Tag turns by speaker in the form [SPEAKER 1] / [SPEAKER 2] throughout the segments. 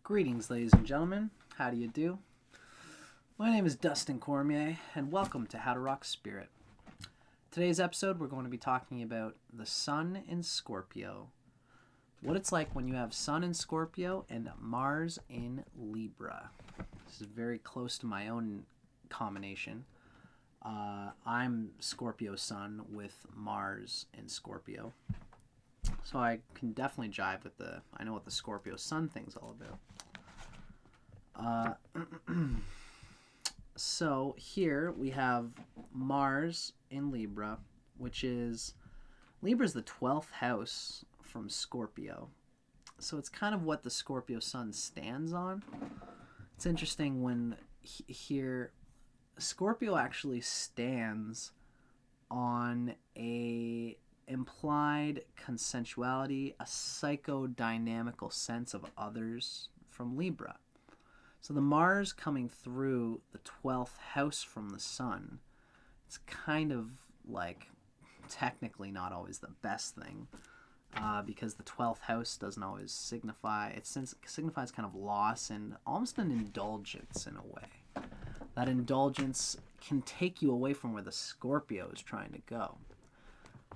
[SPEAKER 1] Greetings, ladies and gentlemen. How do you do? My name is Dustin Cormier, and welcome to How to Rock Spirit. Today's episode, we're going to be talking about the Sun in Scorpio, what it's like when you have Sun in Scorpio and Mars in Libra. This is very close to my own combination. I'm Scorpio Sun with Mars in Scorpio. So I can definitely jive with I know what the Scorpio Sun thing's all about. So here we have Mars in Libra, Libra's the 12th house from Scorpio. So it's kind of what the Scorpio Sun stands on. It's interesting when here Scorpio actually stands on a implied consensuality, a psychodynamical sense of others from Libra. So the Mars coming through the 12th house from the Sun, it's kind of like technically not always the best thing because the 12th house doesn't always signify, it signifies kind of loss and almost an indulgence in a way. That indulgence can take you away from where the Scorpio is trying to go.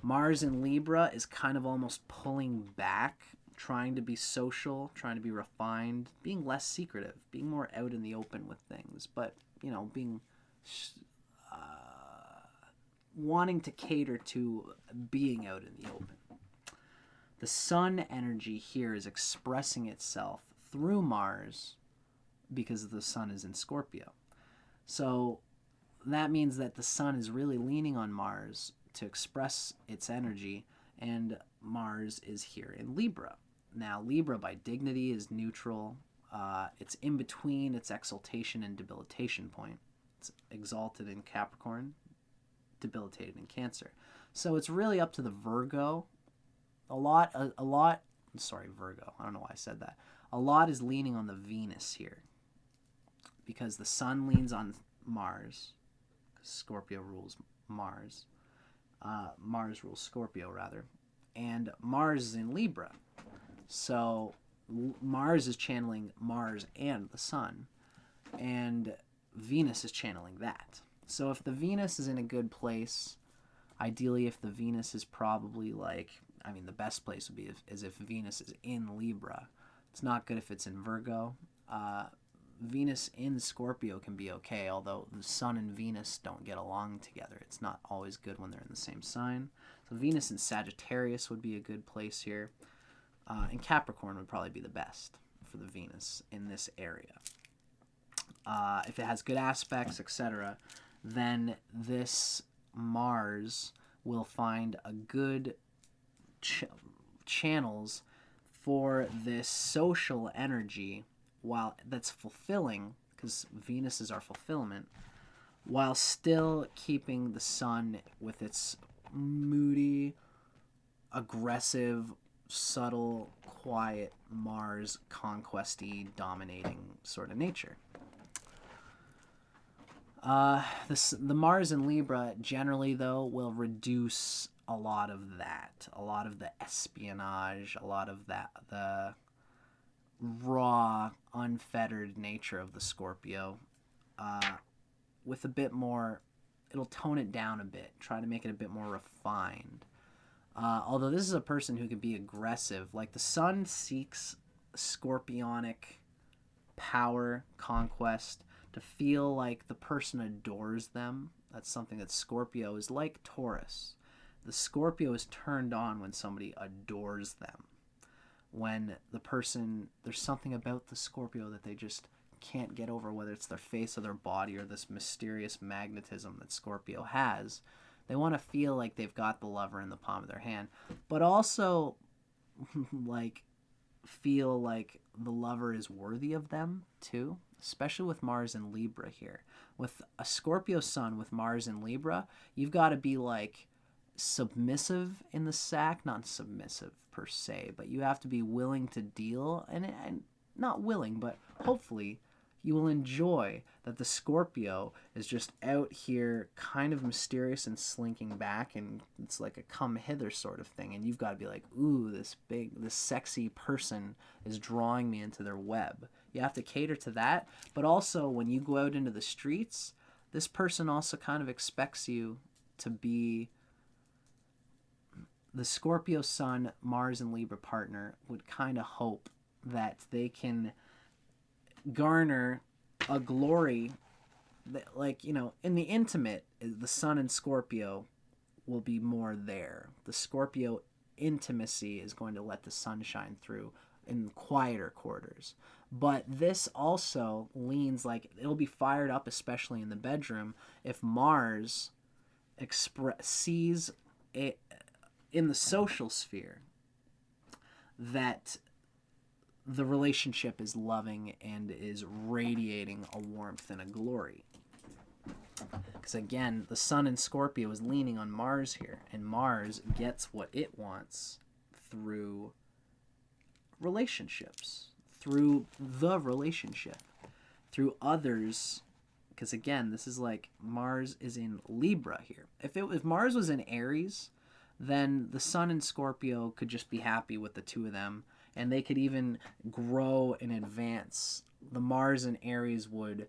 [SPEAKER 1] Mars in Libra is kind of almost pulling back, trying to be social, trying to be refined, being less secretive, being more out in the open with things, but, being wanting to cater to being out in the open. The Sun energy here is expressing itself through Mars because the Sun is in Scorpio. So that means that the Sun is really leaning on Mars to express its energy, and Mars is here in Libra. Now, Libra by dignity is neutral. It's in between its exaltation and debilitation point. It's exalted in Capricorn, debilitated in Cancer. So it's really up to the Virgo. Virgo. I don't know why I said that. A lot is leaning on the Venus here because the Sun leans on Mars. Scorpio rules Mars. Mars rules Scorpio, rather. And Mars is in Libra. So Mars is channeling Mars and the Sun. And Venus is channeling that. So if the Venus is in a good place, ideally if the Venus is probably the best place would be if Venus is in Libra. It's not good if it's in Virgo. Venus in Scorpio can be okay, although the Sun and Venus don't get along together. It's not always good when they're in the same sign. So Venus in Sagittarius would be a good place here. And Capricorn would probably be the best for the Venus in this area. If it has good aspects, etc., then this Mars will find a good channels for this social energy while that's fulfilling, because Venus is our fulfillment, while still keeping the Sun with its moody, aggressive, subtle, quiet Mars, conquesty, dominating sort of nature. The Mars in Libra generally, though, will reduce a lot of that, a lot of the espionage, a lot of the raw, unfettered nature of the Scorpio, with a bit more, it'll tone it down a bit, try to make it a bit more refined. Although this is a person who can be aggressive, like the Sun seeks scorpionic power, conquest, to feel like the person adores them. That's something that Scorpio is like Taurus. The Scorpio is turned on when somebody adores them. When the person, there's something about the Scorpio that they just can't get over, whether it's their face or their body or this mysterious magnetism that Scorpio has. They want to feel like they've got the lover in the palm of their hand, but also feel like the lover is worthy of them too, especially with Mars and Libra here. With a Scorpio Sun with Mars and Libra, you've got to be submissive in the sack, not submissive per se, but you have to be willing to deal, and not willing, but hopefully you will enjoy that the Scorpio is just out here kind of mysterious and slinking back, and it's like a come hither sort of thing, and you've got to be like, ooh, this sexy person is drawing me into their web. You have to cater to that. But also, when you go out into the streets, this person also kind of expects you to be the Scorpio Sun, Mars, and Libra partner would kind of hope that they can garner a glory that, like, you know, in the intimate, the Sun and Scorpio will be more there. The Scorpio intimacy is going to let the sun shine through in quieter quarters. But this also leans like it'll be fired up, especially in the bedroom, if Mars sees it in the social sphere that the relationship is loving and is radiating a warmth and a glory. Because again, the sun in Scorpio is leaning on Mars here, and Mars gets what it wants through relationships, through the relationship, through others. Because again, this is like Mars is in Libra here. If Mars was in Aries, then the sun in Scorpio could just be happy with the two of them, and they could even grow and advance. The Mars in Aries would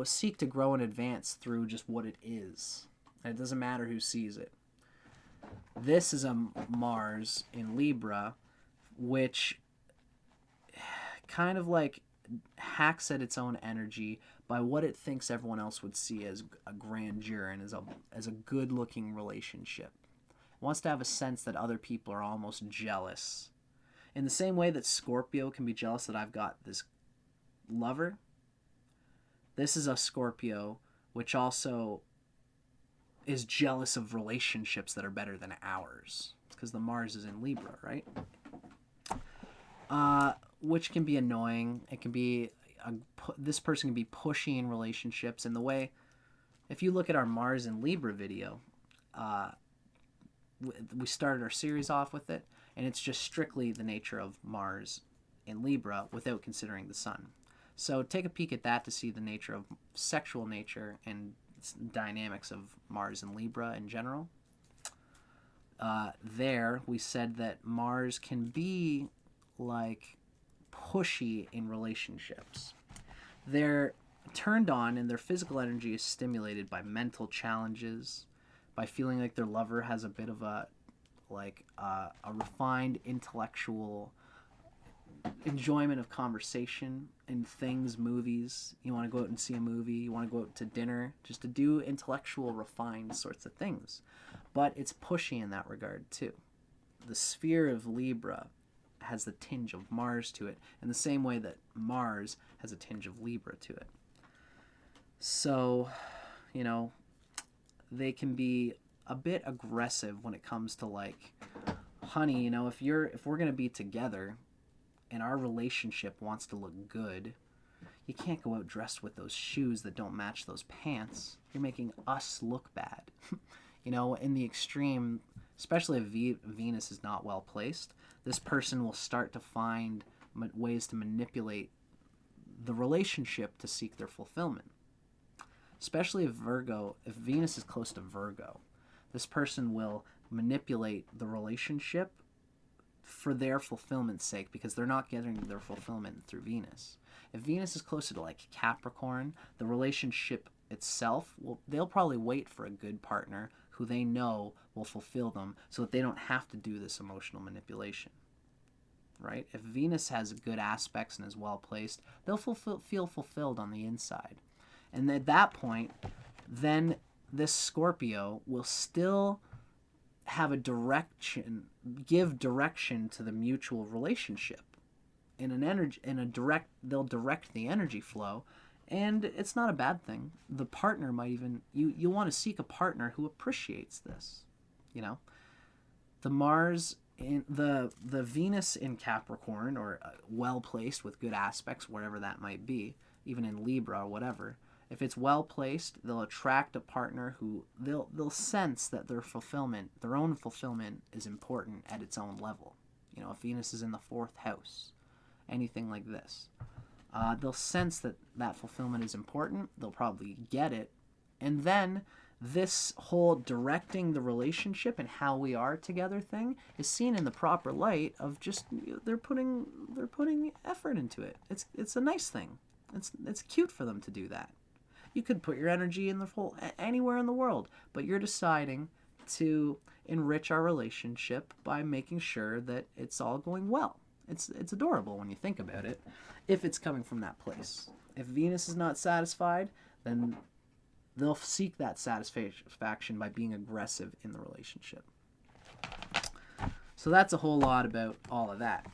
[SPEAKER 1] seek to grow and advance through just what it is. And it doesn't matter who sees it. This is a Mars in Libra, which kind of like hacks at its own energy by what it thinks everyone else would see as a grandeur and as a good-looking relationship. It wants to have a sense that other people are almost jealous. In the same way that Scorpio can be jealous that I've got this lover, this is a Scorpio which also is jealous of relationships that are better than ours. It's because the Mars is in Libra, right? Which can be annoying. It can be this person can be pushy in relationships. And the way, if you look at our Mars in Libra video, we started our series off with it, and it's just strictly the nature of Mars in Libra without considering the sun. So take a peek at that to see the nature of sexual nature and dynamics of Mars and Libra in general. There, we said that Mars can be like pushy in relationships. They're turned on and their physical energy is stimulated by mental challenges, by feeling like their lover has a bit of a refined intellectual enjoyment of conversation and things, movies. You want to go out and see a movie, you want to go out to dinner, just to do intellectual, refined sorts of things. But it's pushy in that regard too. The sphere of Libra has the tinge of Mars to it, in the same way that Mars has a tinge of Libra to it. So, you know, they can be a bit aggressive when it comes to like, honey, you know, if we're going to be together and our relationship wants to look good, you can't go out dressed with those shoes that don't match those pants. You're making us look bad. You know, in the extreme, especially if Venus is not well placed, this person will start to find ways to manipulate the relationship to seek their fulfillment. Especially if Venus is close to Virgo, this person will manipulate the relationship for their fulfillment's sake, because they're not getting their fulfillment through Venus. If Venus is closer to like Capricorn, the relationship itself, they'll probably wait for a good partner who they know will fulfill them so that they don't have to do this emotional manipulation. Right? If Venus has good aspects and is well placed, they'll feel fulfilled on the inside. And at that point, then this Scorpio will still have a direction, give direction to the mutual relationship. They'll direct the energy flow, and it's not a bad thing. The partner might even, you want to seek a partner who appreciates this, you know. The Mars in the Venus in Capricorn, or well placed with good aspects, wherever that might be, even in Libra or whatever. If it's well placed, they'll attract a partner who they'll sense that their own fulfillment is important at its own level. You know, if Venus is in the 4th house, anything like this, they'll sense that fulfillment is important. They'll probably get it, and then this whole directing the relationship and how we are together thing is seen in the proper light of just they're putting effort into it. It's a nice thing. It's cute for them to do that. You could put your energy in the whole anywhere in the world, but you're deciding to enrich our relationship by making sure that it's all going well. It's adorable when you think about it, if it's coming from that place. If Venus is not satisfied, then they'll seek that satisfaction by being aggressive in the relationship. So that's a whole lot about all of that.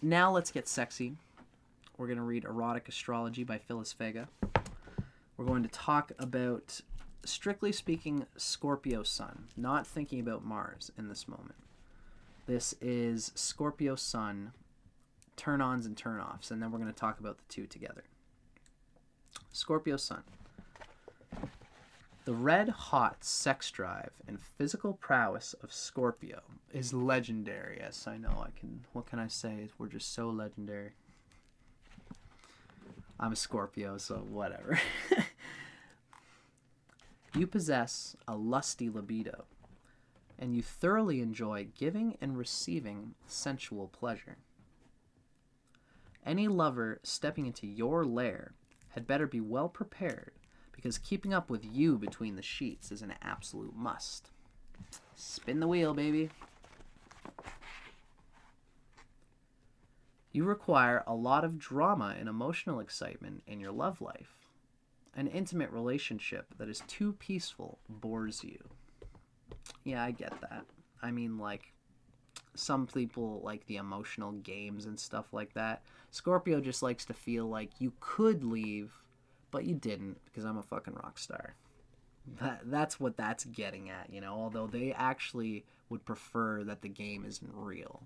[SPEAKER 1] Now let's get sexy. We're going to read Erotic Astrology by Phyllis Vega. We're going to talk about, strictly speaking, Scorpio Sun, not thinking about Mars in this moment. This is Scorpio Sun, turn-ons and turn-offs, and then we're going to talk about the two together. Scorpio Sun. The red-hot sex drive and physical prowess of Scorpio is legendary. Yes, I know. What can I say? We're just so legendary. I'm a Scorpio, so whatever. You possess a lusty libido, and you thoroughly enjoy giving and receiving sensual pleasure. Any lover stepping into your lair had better be well prepared, because keeping up with you between the sheets is an absolute must. Spin the wheel, baby. You require a lot of drama and emotional excitement in your love life. An intimate relationship that is too peaceful bores you. Yeah, I get that. I mean, like, some people like the emotional games and stuff like that. Scorpio just likes to feel like you could leave, but you didn't, because I'm a fucking rock star. That's what that's getting at, you know, although they actually would prefer that the game isn't real.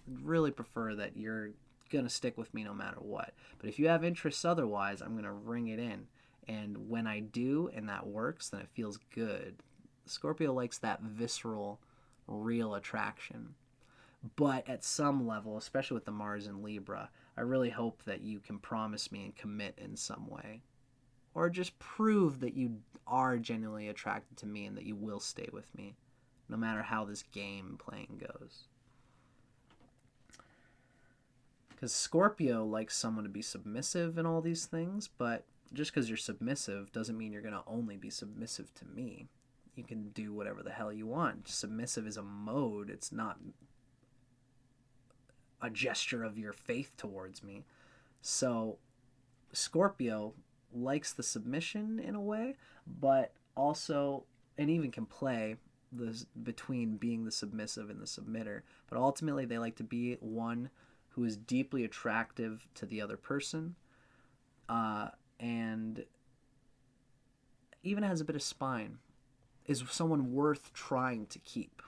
[SPEAKER 1] I'd really prefer that you're going to stick with me no matter what. But if you have interests otherwise, I'm going to ring it in. And when I do and that works, then it feels good. Scorpio likes that visceral, real attraction. But at some level, especially with the Mars and Libra, I really hope that you can promise me and commit in some way. Or just prove that you are genuinely attracted to me and that you will stay with me, no matter how this game playing goes. Because Scorpio likes someone to be submissive and all these things, but just because you're submissive doesn't mean you're going to only be submissive to me. You can do whatever the hell you want. Submissive is a mode. It's not a gesture of your faith towards me. So Scorpio likes the submission in a way, but also, and even can play this between being the submissive and the submitter. But ultimately, they like to be one who is deeply attractive to the other person, and even has a bit of spine, is someone worth trying to keep.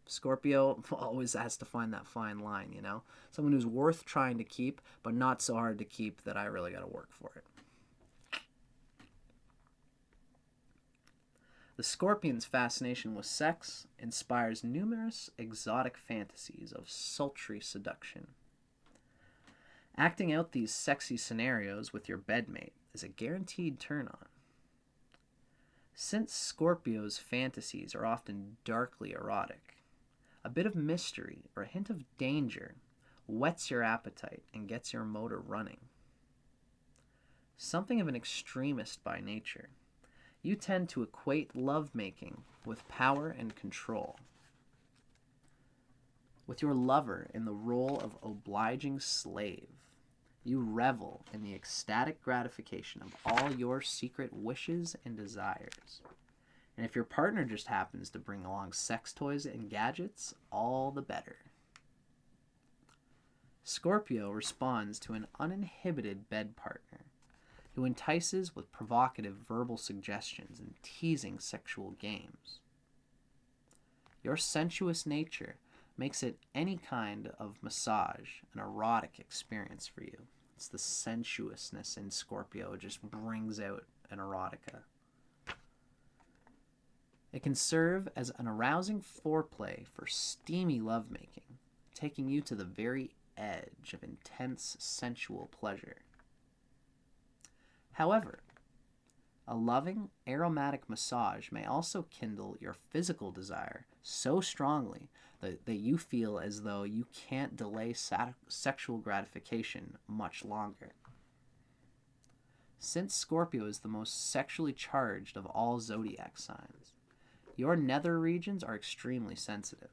[SPEAKER 1] Scorpio always has to find that fine line, you know? Someone who's worth trying to keep, but not so hard to keep that I really got to work for it. The Scorpion's fascination with sex inspires numerous exotic fantasies of sultry seduction. Acting out these sexy scenarios with your bedmate is a guaranteed turn-on. Since Scorpio's fantasies are often darkly erotic, a bit of mystery or a hint of danger whets your appetite and gets your motor running. Something of an extremist by nature, you tend to equate lovemaking with power and control. With your lover in the role of obliging slave, you revel in the ecstatic gratification of all your secret wishes and desires. And if your partner just happens to bring along sex toys and gadgets, all the better. Scorpio responds to an uninhibited bed partner who entices with provocative verbal suggestions and teasing sexual games. Your sensuous nature makes it any kind of massage an erotic experience for you. It's the sensuousness in Scorpio. It just brings out an erotica. It can serve as an arousing foreplay for steamy lovemaking, taking you to the very edge of intense sensual pleasure. However, A loving, aromatic massage may also kindle your physical desire so strongly that you feel as though you can't delay sexual gratification much longer. Since Scorpio is the most sexually charged of all zodiac signs, your nether regions are extremely sensitive.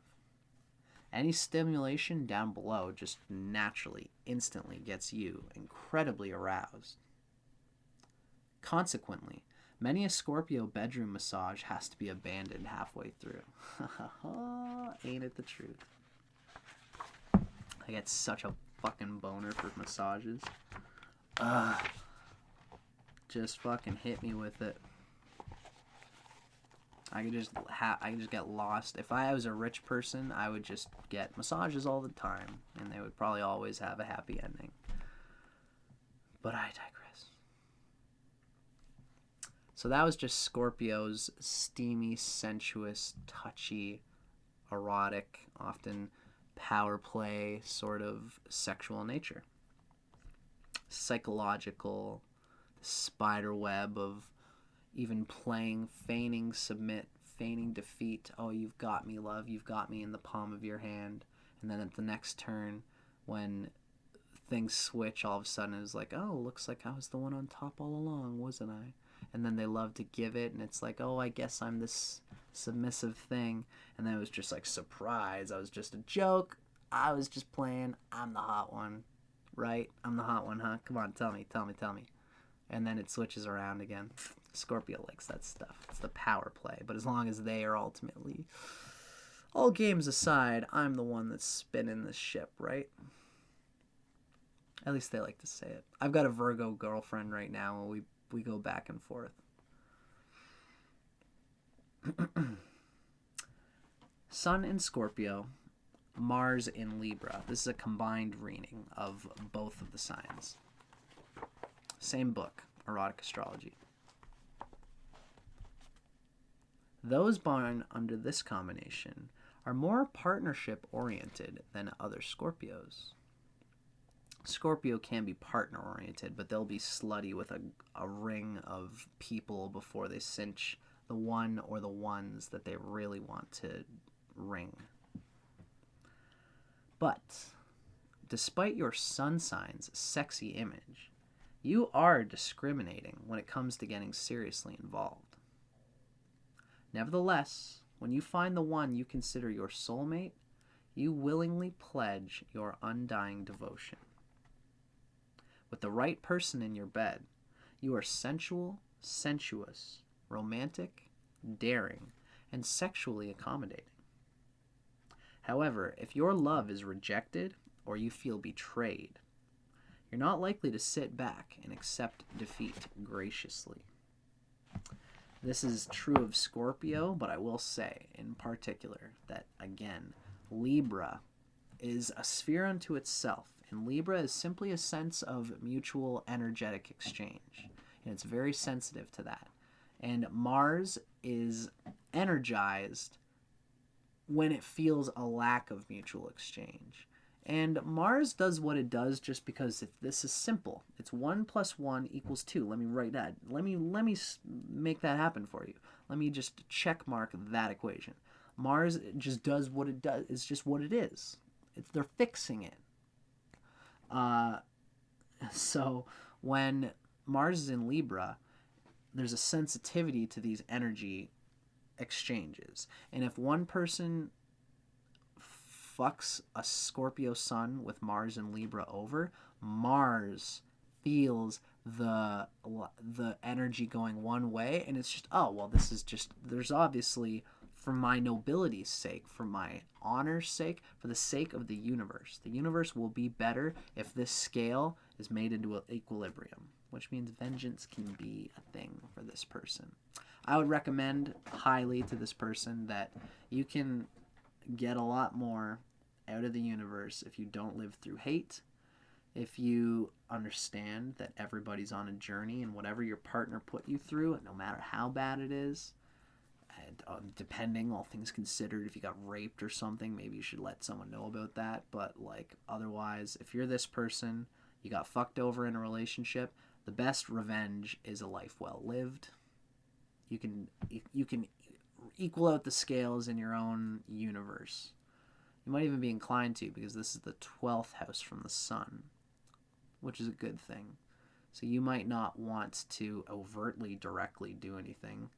[SPEAKER 1] Any stimulation down below just naturally, instantly gets you incredibly aroused. Consequently, many a Scorpio bedroom massage has to be abandoned halfway through. Ain't it the truth? I get such a fucking boner for massages. Just fucking hit me with it. I could just get lost. If I was a rich person, I would just get massages all the time, and they would probably always have a happy ending. But I digress. So that was just Scorpio's steamy, sensuous, touchy, erotic, often power play sort of sexual nature. Psychological, spider web of even playing, feigning submit, feigning defeat. Oh, you've got me, love. You've got me in the palm of your hand. And then at the next turn, when things switch, all of a sudden it's like, oh, looks like I was the one on top all along, wasn't I? And then they love to give it, and it's like, oh, I guess I'm this submissive thing. And then it was just like, surprise, I was just a joke. I was just playing. I'm the hot one, right? I'm the hot one, huh? Come on, tell me. And then it switches around again. Scorpio likes that stuff. It's the power play. But as long as they are ultimately, all games aside, I'm the one that's spinning the ship, right? At least they like to say it. I've got a Virgo girlfriend right now, and we go back and forth. Sun in Scorpio, Mars in Libra. This is a combined reading of both of the signs. Same book, Erotic Astrology. Those born under this combination are more partnership-oriented than other Scorpios. Scorpio can be partner-oriented, but they'll be slutty with a ring of people before they cinch the one or the ones that they really want to ring. But, despite your sun sign's sexy image, you are discriminating when it comes to getting seriously involved. Nevertheless, when you find the one you consider your soulmate, you willingly pledge your undying devotion. With the right person in your bed, you are sensual, sensuous, romantic, daring, and sexually accommodating. However, if your love is rejected or you feel betrayed, you're not likely to sit back and accept defeat graciously. This is true of Scorpio, but I will say in particular that, again, Libra is a sphere unto itself, and Libra is simply a sense of mutual energetic exchange, and it's very sensitive to that. And Mars is energized when it feels a lack of mutual exchange. And Mars does what it does just because this is simple. It's 1 + 1 = 2. Let me write that. Let me make that happen for you. Let me just check mark that equation. Mars just does what it does. It's just what it is. They're fixing it. So when Mars is in Libra, there's a sensitivity to these energy exchanges. And if one person fucks a Scorpio sun with Mars and Libra over, Mars feels the energy going one way, and it's just, oh, well, this is just, there's obviously, for my nobility's sake, for my honor's sake, for the sake of the universe will be better if this scale is made into an equilibrium, which means vengeance can be a thing for this person. I would recommend highly to this person that you can get a lot more out of the universe if you don't live through hate, if you understand that everybody's on a journey, and whatever your partner put you through, no matter how bad it is, and, depending, all things considered, if you got raped or something, maybe you should let someone know about that. But like, otherwise, if you're this person, you got fucked over in a relationship, the best revenge is a life well lived. You can equal out the scales in your own universe. You might even be inclined to, because this is the 12th house from the sun, which is a good thing. So you might not want to overtly, directly do anything.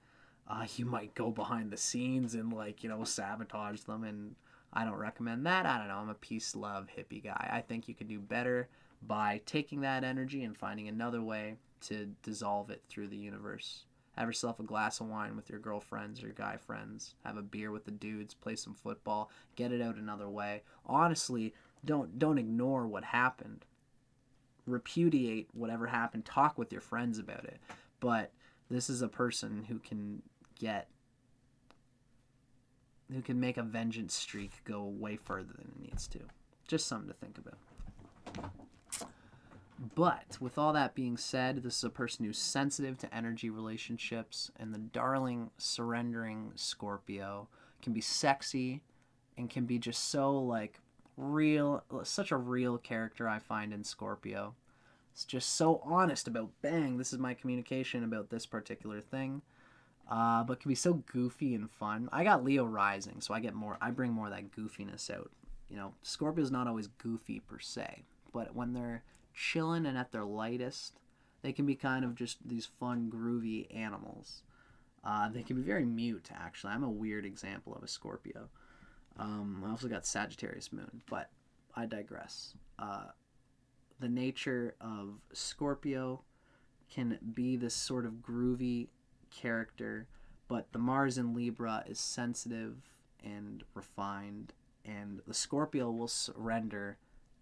[SPEAKER 1] You might go behind the scenes and, like, sabotage them, and I don't recommend that. I don't know. I'm a peace, love, hippie guy. I think you can do better by taking that energy and finding another way to dissolve it through the universe. Have yourself a glass of wine with your girlfriends or your guy friends. Have a beer with the dudes. Play some football. Get it out another way. Honestly, don't ignore what happened. Repudiate whatever happened. Talk with your friends about it. But this is a person who can make a vengeance streak go way further than it needs to. Just something to think about. But with all that being said, this is a person who's sensitive to energy relationships, and the darling, surrendering Scorpio can be sexy and can be just so, like, real, such a real character I find in Scorpio. It's just so honest about, bang, this is my communication about this particular thing. But can be so goofy and fun. I got Leo rising, so I bring more of that goofiness out. Scorpio's not always goofy per se, but when they're chilling and at their lightest, they can be kind of just these fun, groovy animals. They can be very mute, actually. I'm a weird example of a Scorpio. I also got Sagittarius moon, but I digress. The nature of Scorpio can be this sort of groovy character, but the Mars in Libra is sensitive and refined, and the Scorpio will surrender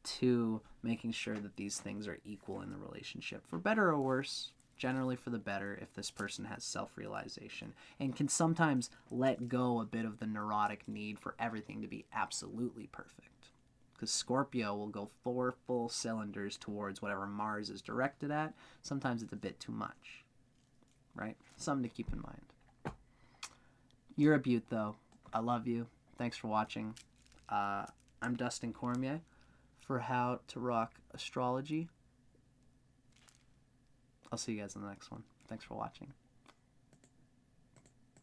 [SPEAKER 1] to making sure that these things are equal in the relationship, for better or worse, generally for the better if this person has self-realization and can sometimes let go a bit of the neurotic need for everything to be absolutely perfect, because Scorpio will go 4 full cylinders towards whatever Mars is directed at. Sometimes it's a bit too much, right? Something to keep in mind. You're a beaut, though. I love you. Thanks for watching. I'm Dustin Cormier for How to Rock Astrology. I'll see you guys in the next one. Thanks for watching.